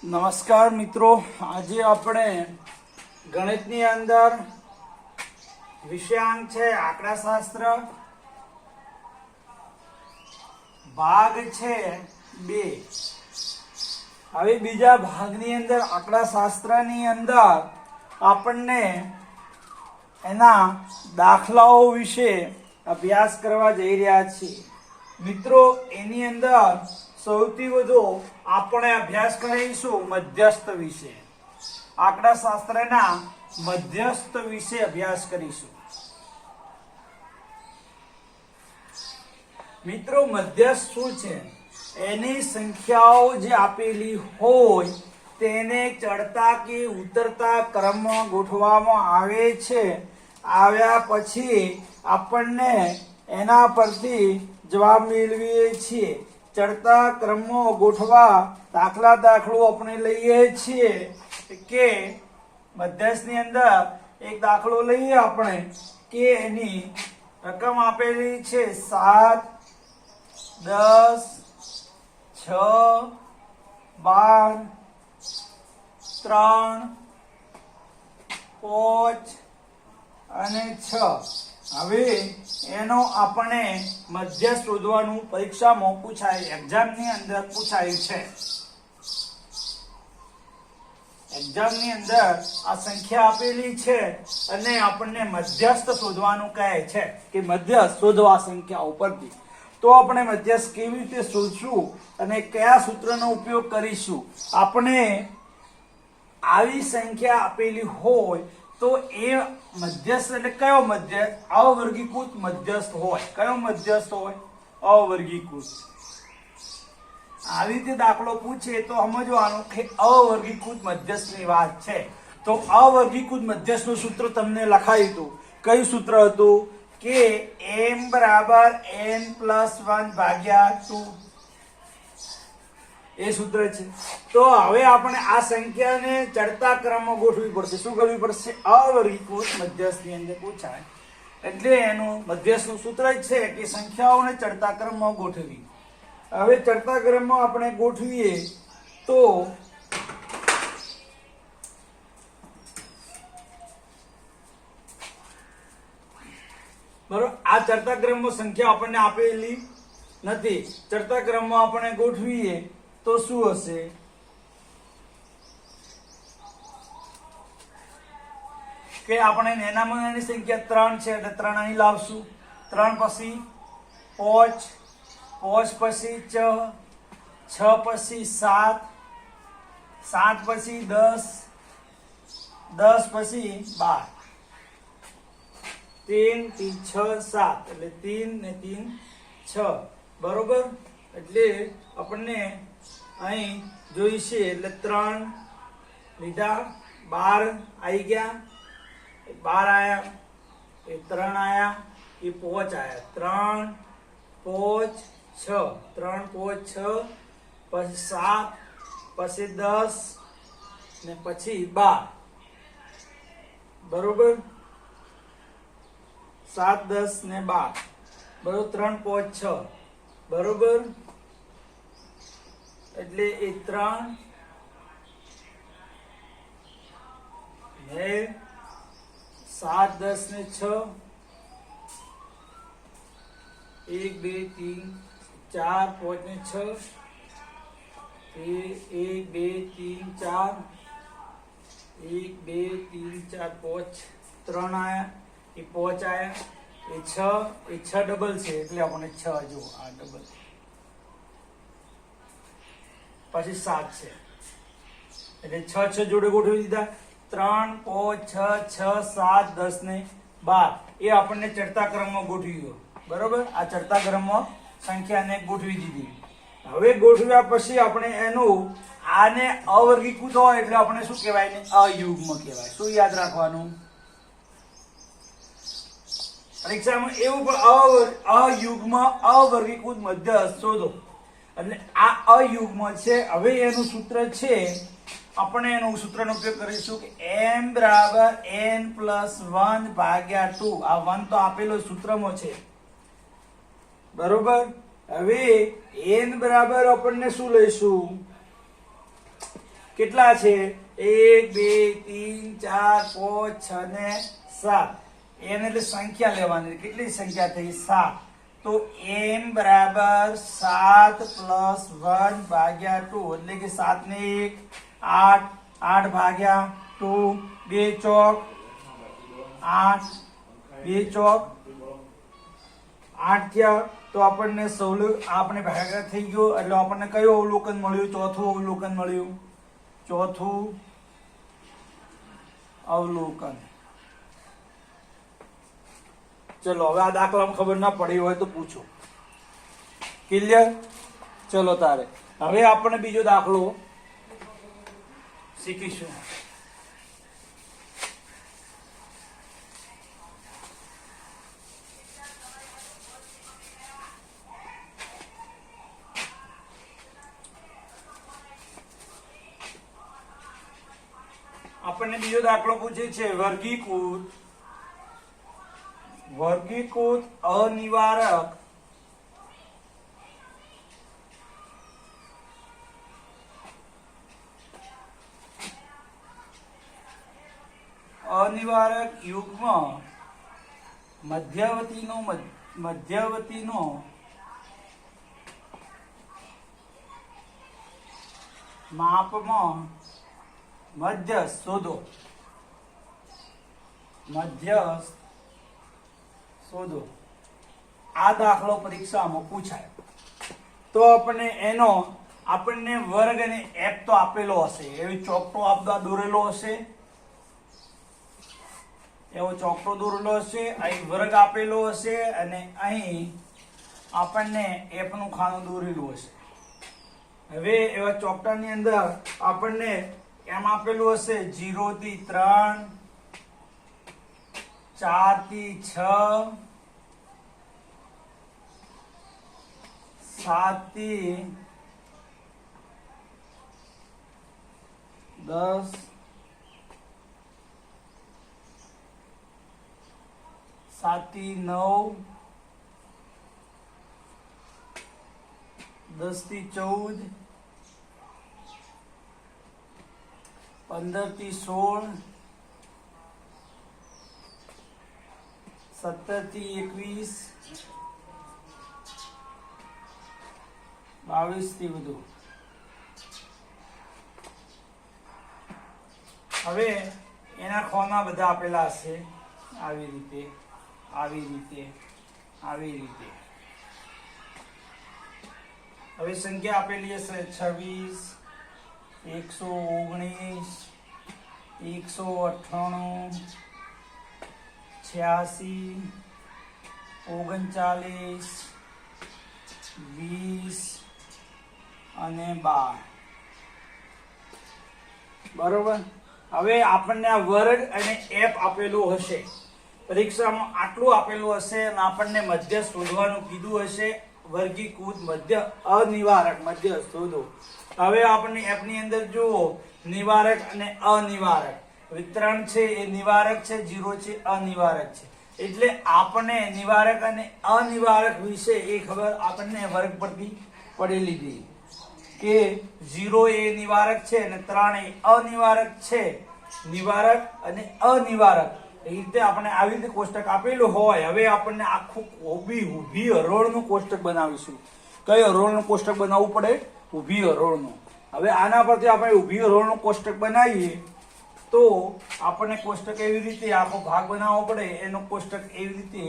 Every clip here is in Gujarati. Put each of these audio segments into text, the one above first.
નમસ્કાર મિત્રો, આજે આપણે ગણિતની અંદર વિષયાંક છે આંકડાશાસ્ત્ર, ભાગ છે 2. હવે બીજા ભાગની અંદર આંકડાશાસ્ત્રની અંદર આપણને એના દાખલાઓ વિશે અભ્યાસ કરવા જઈ રહ્યા છીએ. મિત્રો, એની અંદર સૌથી વધુ આપણે અભ્યાસ કરીશું મધ્યસ્થ વિશે. આંકડાશાસ્ત્રના મધ્યસ્થ વિશે અભ્યાસ કરીશું. મિત્રો, મધ્યસ્થ શું છે? એની સંખ્યાઓ જે આપેલી હોય તેને ચડતા કે ઉતરતા ક્રમમાં ગોઠવવામાં આવે છે. આવ્યા પછી આપણને એના પરથી જવાબ મેળવીએ છીએ. ચડતા ક્રમમાં ગોઠવા દાખલો આપણે લઈએ છીએ કે મધ્યસ્થની અંદર એક દાખલો લઈએ આપણે કે એની રકમ આપેલી છે 7, 10, 6, 12, 3, 5 અને 6. હવે એનો આપણે મધ્યસ્થ શોધવાનું પરીક્ષામાં પૂછાય, એક્ઝામની અંદર પૂછાયું છે. એક્ઝામની અંદર આ સંખ્યા આપેલી છે અને આપણને મધ્યસ્થ શોધવાનું કહે છે કે મધ્યસ્થ શોધવા સંખ્યા ઉપરથી. તો આપણે મધ્યસ્થ કેવી રીતે શોધશું અને કયા સૂત્રનો ઉપયોગ કરીશું? આપણે આવી સંખ્યા આપેલી હોય તો એ મધ્યસ્થ એટલે કયો મધ્યસ્થ? અવર્ગીકૃત મધ્યસ્થ હોય. કયો મધ્યસ્થ હોય? અવર્ગીકૃત. આવી રીતે દાખલો પૂછે તો સમજવાનું કે અવર્ગીકૃત મધ્યસ્થની વાત છે. તો અવર્ગીકૃત મધ્યસ્થનું સૂત્ર તમને લખાયું હતું. કયું સૂત્ર હતું? કે m બરાબર n+1 ભાગ્યા 2. એ સૂત્ર છે. તો હવે આપણે આ સંખ્યાને ચડતા ક્રમમાં ગોઠવવી પડશે. શું કરવી પડશે? અવર્ગીકૃત મધ્યસ્થની અંદર પૂછાય એટલે એનું મધ્યસ્થનું સૂત્ર જ છે કે સંખ્યાઓને ચડતા ક્રમમાં ગોઠવવી. હવે ચડતા ક્રમમાં આપણે ગોઠવીએ તો બરોબર, આ ચડતા ક્રમમાં સંખ્યા આપણને આપેલી નથી. ચડતા ક્રમમાં આપણે ગોઠવીએ તો શું હશે? કે આપણે નાનામાં નાની સંખ્યા 3 છે એટલે 3 અહીં લાવશું. 3 પછી 5, 5 પછી 6, 6 પછી 7, 7 પછી 10, 10 પછી 12. 3, 3, 6, 7 એટલે 3 ને 3, 6. બરોબર, એટલે આપણને અહીં જોઈશે એટલે 3 લીધા, 12 આવી ગયા, 12 આયા, એ 3 આયા, એ 5 આયા. 3, 5, 6, 3, 5, 6 પછી 7 પછી 10 ને પછી 12. બરોબર, 7, 10 ને 12. બરોબર, 3, 5, 6. બરોબર, એટલે એ 3 ને 7, 10 ને 6, 1, 2, 3, 4, 5 ને 6, 1, 2, 3, 4, 1, 2, 3, 4, 5, 3 આયા, એ 5 આયા, એ 6 ડબલ છે એટલે આપણે 6 જો આ ડબલ, પછી 7 છે એટલે 6 જોડે ગોઠવી દીધા. 3, 5, 6, 7, 10 ને 12 એ આપણને ચડતા ક્રમમાં ગોઠવી. બરોબર, આ ચડતા ક્રમમાં સંખ્યાને ગોઠવી દીધી. હવે ગોઠવ્યા પછી આપણે એનું આને અવર્ગીકૃત હોય એટલે આપણે શું કહેવાય? ને અયુગ્મ કહેવાય. શું યાદ રાખવાનું? પરીક્ષામાં એવું પણ અયુગ્મ અવર્ગીકૃત મધ્યસ્થ શોધો એટલે આ અયુગ્મ છે. હવે એનું સૂત્ર છે, આપણે એનો સૂત્રનો ઉપયોગ કરીશું કે m બરાબર n+1 ભાગ્યા 2. આ 1 તો આપેલો સૂત્રમાં છે. બરોબર, હવે n બરાબર આપણને શું લઈશું? કેટલા છે? 1 2 3 4 5 6 ને 7. એને એટલે સંખ્યા લેવાની. કેટલી સંખ્યા થઈ? 7. તો m બરાબર 7 + 1 ભાગ્યા 2 એટલે કે 7 ને 1 8 8 ભાગ્યા 2 2 ચોક 8 2 ચોક 8 થયા. તો આપણને આપણે ભાગાકાર થઈ ગયો એટલે આપણને કયું અવલોકન મળ્યું? ચોથું અવલોકન મળ્યું. ચોથું અવલોકન. ચલો હવે આ દાખલામાં ખબર ના પડી હોય તો પૂછો. ક્લિયર? ચલો તારે હવે આપણે બીજો દાખલો શીખીશું. આપણને બીજો દાખલો પૂછે છે વર્ગીકૃત અનિવારક યુગ્મ મધ્યવતીનો માપમાં મધ્યસ્થ શોધો. આ દાખલો પરીક્ષામાં પૂછાય તો આપણને વર્ગ અને એફ તો આપેલો હશે. એવી ચોકટો આપવા દોરેલો હશે. અહીં વર્ગ આપેલો હશે અને અહીં આપણને એફ નું ખાનું દોરેલું હશે. હવે એવા ચોકટાની અંદર આપણને એમ આપેલું હશે 0 થી 3 4 થી 6 7 થી 10 7 થી 9 10 થી 14 15 થી 16 17 થી 21 22 થી વધુ. હવે એના ખોના બધા આપેલા હશે આવી રીતે. હવે સંખ્યા આપેલી હશે 26 119 198 86 39 20 અને 12. બરોબર. હવે આપણને આ વર્ગ અને એફ આપેલું હશે. પરીક્ષામાં આટલું આપેલું હશે અને આપણને મધ્ય શોધવાનું કીધું હશે. વર્ગીકૃત મધ્ય અનિવારક મધ્ય શોધો. હવે આપણે એફ ની અંદર જુઓ નિવારક અને અનિવારક. વિતરણ છે એ નિવારક છે, 0 છે અનિવારક છે. એટલે આપણે નિવારક અને અનિવારક વિશે એ ખબર આપણને વર્ગ પરથી પડેલી હતી કે 0 એ નિવારક છે અને 3 એ અનિવારક છે. નિવારક અને અનિવારક એ રીતે આપણે આવી રીતે કોષ્ટક આપેલું હોય. હવે આપણને આખું ઊભી હરોળનું કોષ્ટક બનાવીશું. કઈ હરોળનું કોષ્ટક બનાવવું પડે? ઊભી હરોળનું. હવે આના પરથી આપણે ઊભી હરોળનું કોષ્ટક બનાવીએ તો આપણને કોષ્ટક એવી રીતે આખો ભાગ બનાવવો પડે. એનો કોષ્ટક એવી રીતે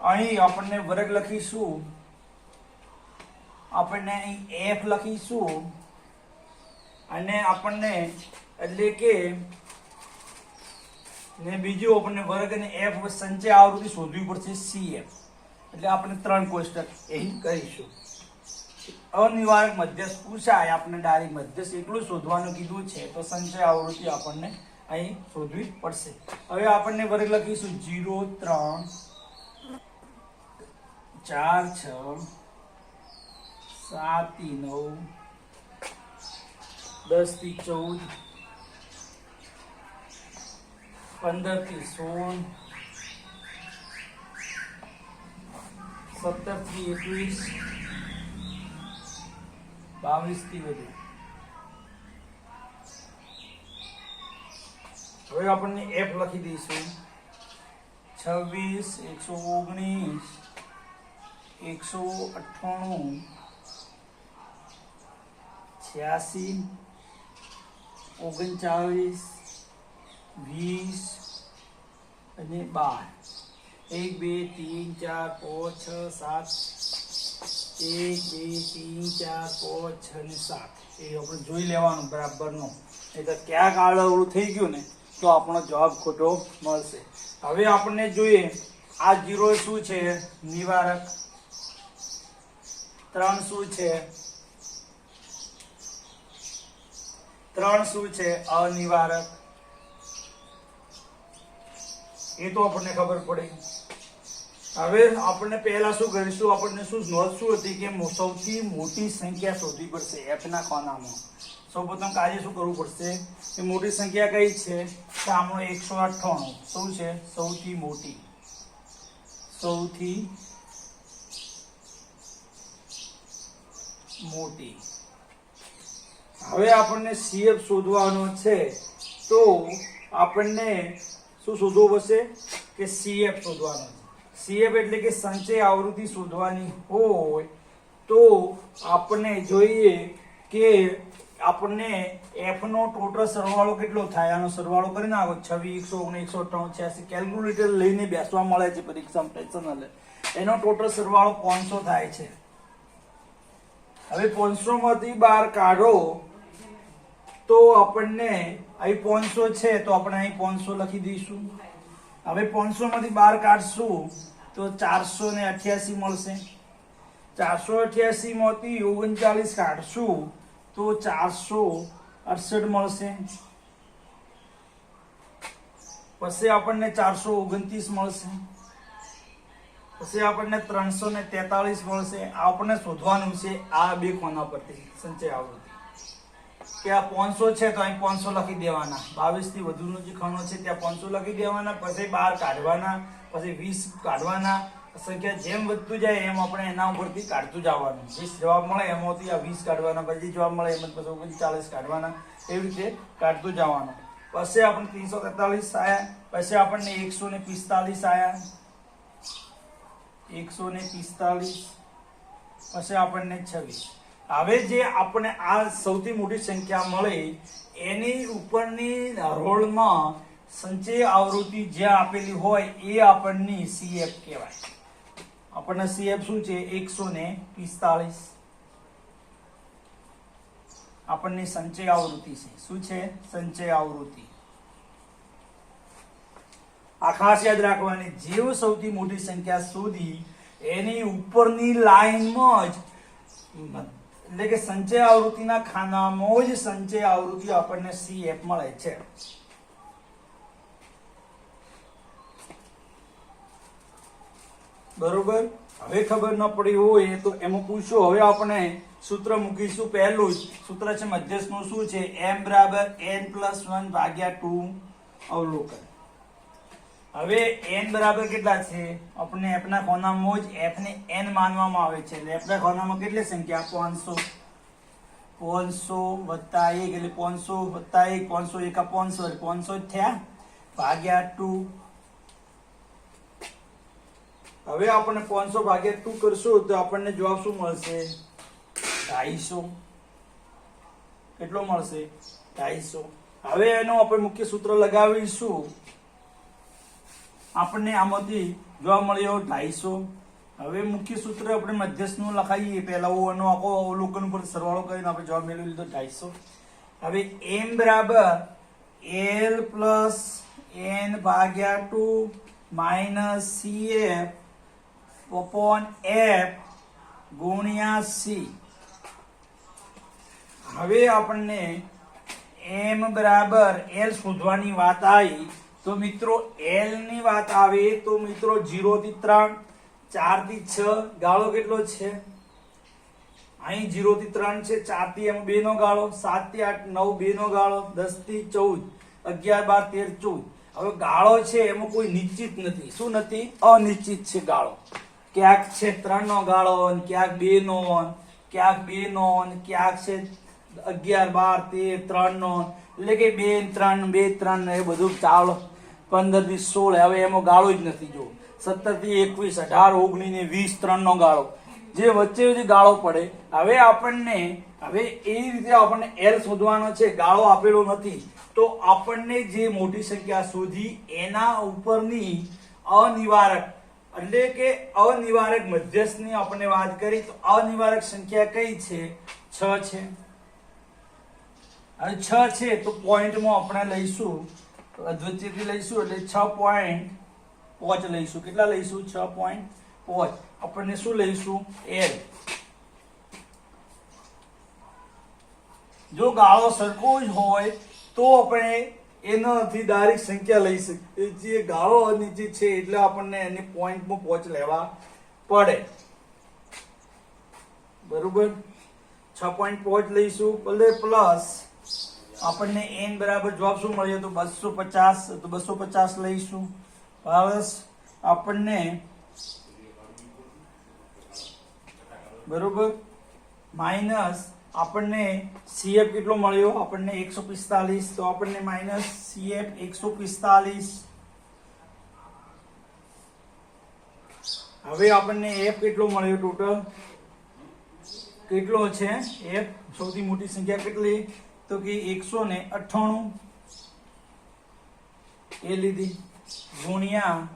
અહીં આપણને વર્ગ લખીશું, આપણને અહીં એફ લખીશું અને આપણને એટલે કે ને બીજું આપણને વર્ગ અને એફ સંચય આવૃત્તિ શોધવી પડશે CF. એટલે આપણે 3 કોષ્ટક અહીં કરીશું. અનિવારક મધ્યસ્થ પૂછાય આપણે ડાયરેક્ટ મધ્યસ્થ એટલું શોધવાનું કીધું છે તો સંચય આવૃત્તિ આપણને અહીં શોધવી પડશે. હવે આપણને વર્ગ લખીશું 0 3 4 6 7 થી 9 10 થી 14 15 થી 16 17 થી 21 22 થી વધુ. હવે આપણને f લખી દઈશું 26 119 198 86 39 20 અને 12 1 2 3 4 5 6 7 1 2 3 4 5 6 અને 7 એ આપણે જોઈ લેવાનું બરાબરનો. નહીં તો ક્યાંક આડઅવળું થઈ ગયું ને તો આપણો જવાબ ખોટો મળશે. હવે આપણને જોઈએ આ 0 શું છે? નિવારક. 3 શું છે? 3 શું છે? અનિવારક. એ તો આપણને ખબર પડી. હવે આપણે પહેલા શું કરીશું? આપણને શું નોંધ શું હતી કે સૌથી મોટી સંખ્યા શોધવી પડશે f ના ખાનામાં. સૌપ્રથમ કાર્ય શું કરવું પડશે કે મોટી સંખ્યા કઈ છે? તો આમનો 198 શું છે? સૌથી મોટી. હવે આપણને CF શોધવાનો છે તો આપણને શું શોધવું પડશે કે CF શોધવાનો છે. CF એટલે કે સંચય આવૃત્તિ શોધવાની હોય તો આપણે જોઈએ કે આપણને f નો ટોટલ સરવાળો કેટલો થાય? આનો સરવાળો કરી નાખો 26 119 198 86 કેલ્ક્યુલેટર લઈને બેસવા મળે છે પરીક્ષામાં ટેન્શન. એનો ટોટલ સરવાળો 500 થાય છે. હવે 500 માંથી 12 કાઢો તો આપણને અહીં 500 છે તો આપણે અહીં 500 લખી દઈશું. હવે 500 માંથી 12 કાઢશું તો 488 મળશે. 488 માંથી 39 કાઢશું તો 468 મળશે. પછી આપણને 429 મળશે. પછી આપણને 343 મળશે. આપણને શોધવાનું છે આ બે કોના પરથી સંચય આવૃત્તિ. કે આ 500 છે તો અહીં 500 લખી દેવાના. 22 થી વધુનો જે ખાનો છે ત્યાં 500 લખી દેવાના. પછી 12 કાઢવાના, પછી 20 કાઢવાના. સંખ્યા જેમ વધતું જાય એમ આપણે એના ઉપરથી કાઢતું જવાનું. જે જવાબ મળે એમાંથી આ 20 કાઢવાના, પછી જવાબ મળે એમાંથી પછી 40 કાઢવાના. એવી રીતે કાઢતું જવાનું. પછી આપણે 343 આયા. પછી આપણને 145 આયા. 145. પછી આપણને 26. હવે જે આપણે આ સૌથી મોટી સંખ્યા મળે એની ઉપરની હરોળમાં સંચય આવૃત્તિ જે આપેલી હોય એ આપણને CF કહેવાય. આપણને CF શું છે? 145 આપણને સંચય આવૃત્તિ છે. શું છે? સંચય આવૃત્તિ. આ ખાસ યાદ રાખવાની. જેવો સૌથી મોટી સંખ્યા શોધી એની ઉપરની લાઈનમાં જ એટલે કે સંચય આવૃત્તિના ખાનામાં જ સંચય આવૃત્તિ આપણને CF મળે છે. બરોબર. હવે ખબર ન પડી હોય તો એમાં પૂછો. હવે આપણે સૂત્ર મૂકીશું. પહેલું જ સૂત્ર છે મધ્યસ્થનું. શું છે? m બરાબર n+1 ભાગ્યા 2 અવલોકન. હવે n બરાબર કેટલા છે? આપણે f ના ખૂણામાં જ f ને n માનવામાં આવે છે. એટલે f ના ખૂણામાં કેટલી સંખ્યા? 500. 500 વત્તા 1 એટલે 500 વત્તા 1 500 એકા 500 એટલે 500 જ થયા ભાગ્યા 2. હવે આપણે 500 ભાગ્યા 2 કરશું તો આપણને જવાબ શું મળશે? 250. કેટલો મળશે? 250. હવે એનો આપણે મુખ્ય સૂત્ર લગાવીશું. આપણને આમાંથી જવાબ મળ્યો 250. હવે મુખ્ય સૂત્ર આપણે મધ્યસ્થનું લખાઈએ. પહેલા એનો આખો અવલોકન ઉપર સરવાળો કરીને આપણે જવાબ મેળવી લીધો 250. હવે m બરાબર l પ્લસ n ભાગ્યા 2 માઇનસ CF upon f ગુણ્યા c. હવે આપણને m બરાબર l શોધવાની વાત આવી તો મિત્રો l ની વાત આવે તો મિત્રો 0 થી 3 4 થી 6 ગાળો કેટલો છે? અહીં 0 થી 3 છે, 4 થી એમ 2 નો ગાળો, 7 થી 8 9 2 નો ગાળો, 10 થી 14 11 12 13 14. હવે ગાળો છે એમાં કોઈ નિશ્ચિત નથી. શું નથી? અનિશ્ચિત છે ગાળો. ક્યાંક છે 3 નો ગાળો, ક્યાંક 2 નો, ક્યાંક 2 નો, ક્યાંક છે 11 12 13 3 નો એટલે કે 2 3 2 3 એ બધું ચાલો 15 થી 16 હવે એમાં ગાળો જ નથી જો 17 થી 21 18 19 ને 20 3 નો ગાળો જે વચ્ચે જે ગાળો પડે હવે આપણને હવે એ રીતે આપણને L શોધવાનો છે ગાળો આપેલો નથી તો આપણને જે મોટી સંખ્યા શોધી એના ઉપરની અનિવારક એટલે કે અનિવારક મધ્યસ્થની આપણે વાત કરી તો અનિવારક સંખ્યા કઈ છે 6 છે હવે 6 છે તો પોઈન્ટમાં આપણે લઈશું અધવચ્ચેથી લઈશું એટલે 6.5 લઈશું કેટલા લઈશું 6.5 આપણને શું લઈશું L જો ગાળો સરખો જ હોય તો આપણે એનાથી ડાયરેક્ટ સંખ્યા લઈ શકીએ જે ગાળો નીચે છે એટલે આપણને એને પોઈન્ટમાં પહોંચ લેવા પડે બરોબર 6.5 લઈશું ભલે પ્લસ આપણને n બરાબર જવાબ શું મળ્યો તો 250 તો 250 લઈશું પ્લસ આપણને બરોબર માઈનસ આપણને CF કેટલો મળ્યો આપણને 145 તો આપણને માઈનસ CF 145 હવે આપણને F કેટલો મળ્યો ટોટલ કેટલો છે F સૌથી મોટી સંખ્યા કેટલી તો કે 198 એ લીધી ગુણ્યા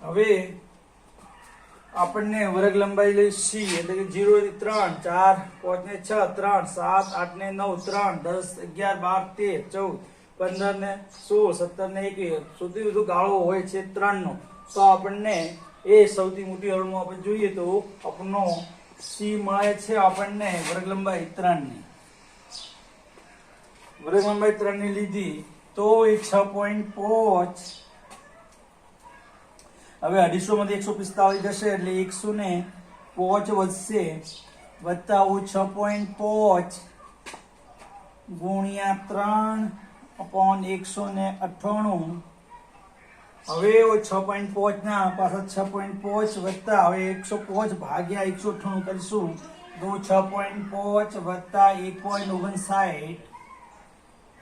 હવે આપણને વર્ગ લંબાઈ લઈ C એટલે કે 0 થી 3 4 5 ને 6 3 7 8 ને 9 3 10 11 12 13 14 15 ને 16 17 ને 21 સૌથી વધુ ગાળો હોય છે 3 નો તો આપણને એ સૌથી મોટી હળમાં આપણે જોઈએ તો આપણનો C મળે છે આપણને વર્ગ લંબાઈ 3 ની વર્ગ લંબાઈ 3 ની લીધી તો એ 6.5 હવે 250 માંથી 145 જશે એટલે 105 વધશે વત્તા 6.5 ગુણ્યા 3/198 હવે 6.5 ના પાછા 6.5 વત્તા હવે 105 ભાગ્યા 198 કરીશું તો 6.5 વત્તા 1.59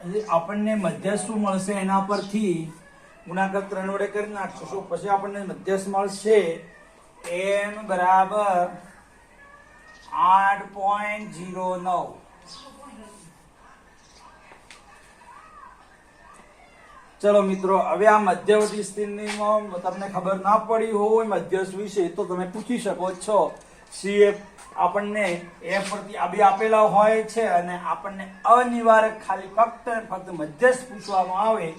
એટલે આપણને મધ્યસ્થ શું મળશે એના પરથી ગુણાકાર 3 વડે કરી નાખશું તો પછી આપણને મધ્યસ્થ મળશે n બરાબર 8.09 ચલો મિત્રો હવે આ મધ્યવર્તી સ્થિતિમાં તમને ખબર ના પડી હોય મધ્યસ્થ વિશે તો તમે પૂછી શકો છો CF આપણને F પરથી આ બે આપેલા હોય છે અને આપણને અનિવાર્ય ખાલી ફક્ત મધ્યસ્થ પૂછવામાં આવે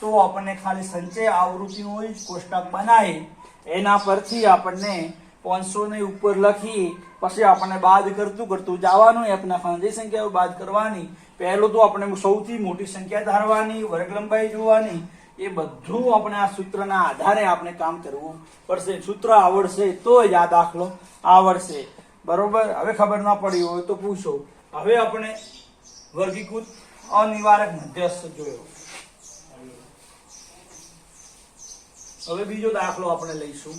તો આપણને ખાલી સંચય આવૃત્તિનું જ કોષ્ટક બનાવી એના પરથી આપણને 500 ની ઉપર લખી પછી આપણને બાદ કરતું જવાનું આપના જે સંખ્યાઓ બાદ કરવાની પહેલું તો આપણે સૌથી મોટી સંખ્યા ધારવાની વર્ગ લંબાઈ જોવાની એ બધું આપણે આ સૂત્રના આધારે આપણે કામ કરવું પડશે સૂત્ર આવડશે તો જ આ દાખલો આવડશે બરોબર હવે ખબર ના પડી હોય તો પૂછો હવે આપણે વર્ગીકૃત અનિવાર્ય મધ્યસ્થ જોયો હવે બીજો દાખલો આપણે લઈશું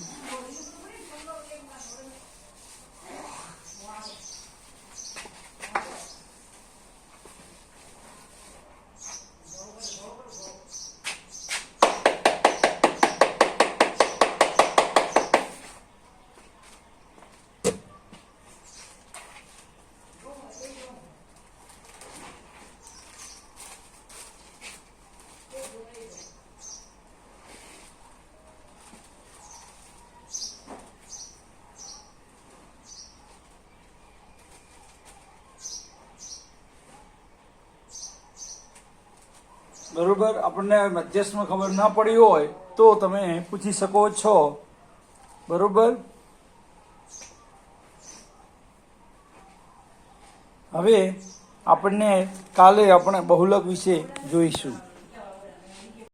બરોબર આપણને મધ્યસ્થમાં ખબર ના પડી હોય તો તમે પૂછી શકો છો બરોબર હવે આપણને કાલે આપણે બહુલક વિશે જોઈશું